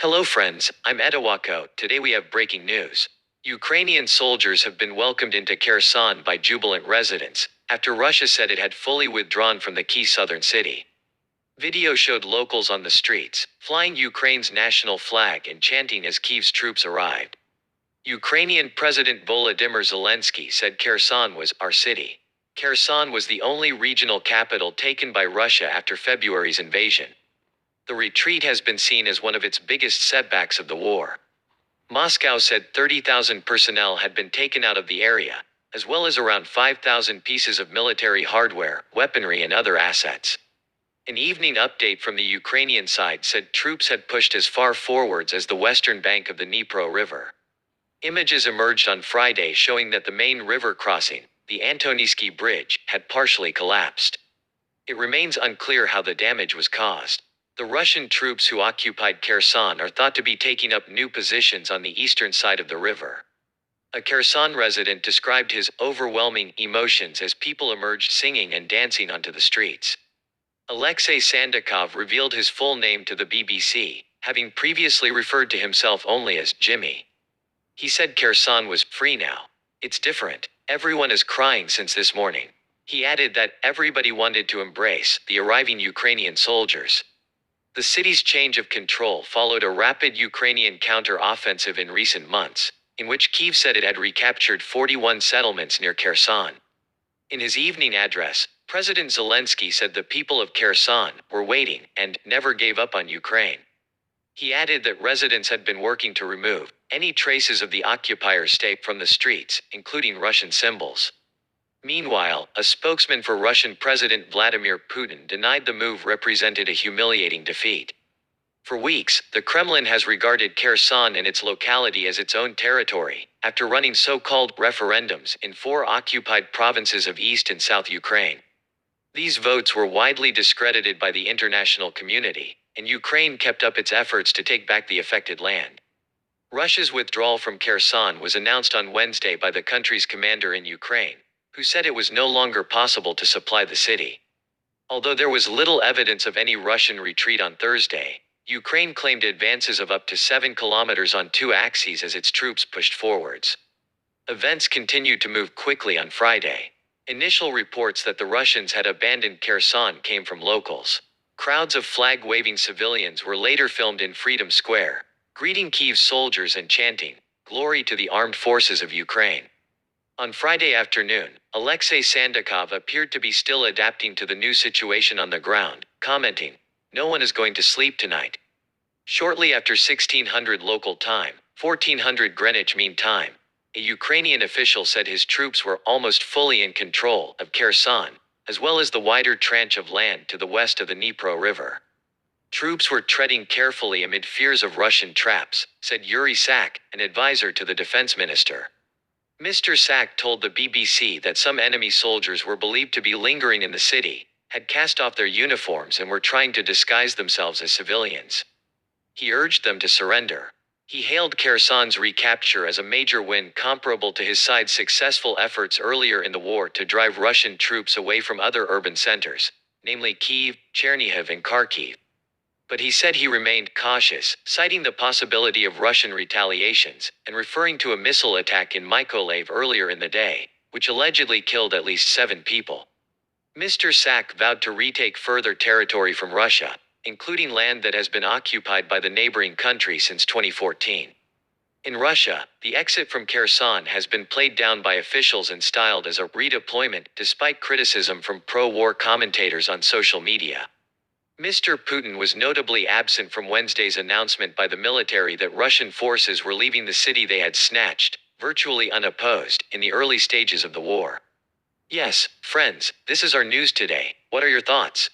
Hello friends, I'm Edawako. Today we have breaking news. Ukrainian soldiers have been welcomed into Kherson by jubilant residents, after Russia said it had fully withdrawn from the key southern city. Video showed locals on the streets, flying Ukraine's national flag and chanting as Kyiv's troops arrived. Ukrainian President Volodymyr Zelensky said Kherson was our city. Kherson was the only regional capital taken by Russia after February's invasion. The retreat has been seen as one of its biggest setbacks of the war. Moscow said 30,000 personnel had been taken out of the area, as well as around 5,000 pieces of military hardware, weaponry and other assets. An evening update from the Ukrainian side said troops had pushed as far forwards as the western bank of the Dnipro River. Images emerged on Friday showing that the main river crossing, the Antonivsky Bridge, had partially collapsed. It remains unclear how the damage was caused. The Russian troops who occupied Kherson are thought to be taking up new positions on the eastern side of the river. A Kherson resident described his overwhelming emotions as people emerged singing and dancing onto the streets. Alexei Sandakov revealed his full name to the BBC, having previously referred to himself only as Jimmy. He said Kherson was free now. It's different. Everyone is crying since this morning. He added that everybody wanted to embrace the arriving Ukrainian soldiers. The city's change of control followed a rapid Ukrainian counter-offensive in recent months, in which Kyiv said it had recaptured 41 settlements near Kherson. In his evening address, President Zelensky said the people of Kherson were waiting and never gave up on Ukraine. He added that residents had been working to remove any traces of the occupier state from the streets, including Russian symbols. Meanwhile, a spokesman for Russian President Vladimir Putin denied the move represented a humiliating defeat. For weeks, the Kremlin has regarded Kherson and its locality as its own territory, after running so-called referendums in 4 occupied provinces of East and South Ukraine. These votes were widely discredited by the international community, and Ukraine kept up its efforts to take back the affected land. Russia's withdrawal from Kherson was announced on Wednesday by the country's commander in Ukraine, who said it was no longer possible to supply the city. Although there was little evidence of any Russian retreat on Thursday, Ukraine claimed advances of up to 7 kilometers on 2 axes as its troops pushed forwards. Events continued to move quickly on Friday. Initial reports that the Russians had abandoned Kherson came from locals. Crowds of flag-waving civilians were later filmed in Freedom Square, greeting Kyiv's soldiers and chanting, "Glory to the armed forces of Ukraine." On Friday afternoon, Alexei Sandakov appeared to be still adapting to the new situation on the ground, commenting, "No one is going to sleep tonight." Shortly after 1600 local time, 1400 Greenwich Mean Time, a Ukrainian official said his troops were almost fully in control of Kherson, as well as the wider tranche of land to the west of the Dnipro River. Troops were treading carefully amid fears of Russian traps, said Yuri Sak, an advisor to the defense minister. Mr. Sak told the BBC that some enemy soldiers were believed to be lingering in the city, had cast off their uniforms and were trying to disguise themselves as civilians. He urged them to surrender. He hailed Kherson's recapture as a major win comparable to his side's successful efforts earlier in the war to drive Russian troops away from other urban centers, namely Kyiv, Chernihiv and Kharkiv. But he said he remained cautious, citing the possibility of Russian retaliations, and referring to a missile attack in Mykolaiv earlier in the day, which allegedly killed at least 7 people. Mr. Sak vowed to retake further territory from Russia, including land that has been occupied by the neighboring country since 2014. In Russia, the exit from Kherson has been played down by officials and styled as a redeployment, despite criticism from pro-war commentators on social media. Mr. Putin was notably absent from Wednesday's announcement by the military that Russian forces were leaving the city they had snatched, virtually unopposed, in the early stages of the war. Yes, friends, this is our news today. What are your thoughts?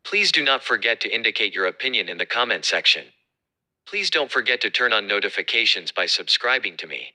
Please do not forget to indicate your opinion in the comment section. Please don't forget to turn on notifications by subscribing to me.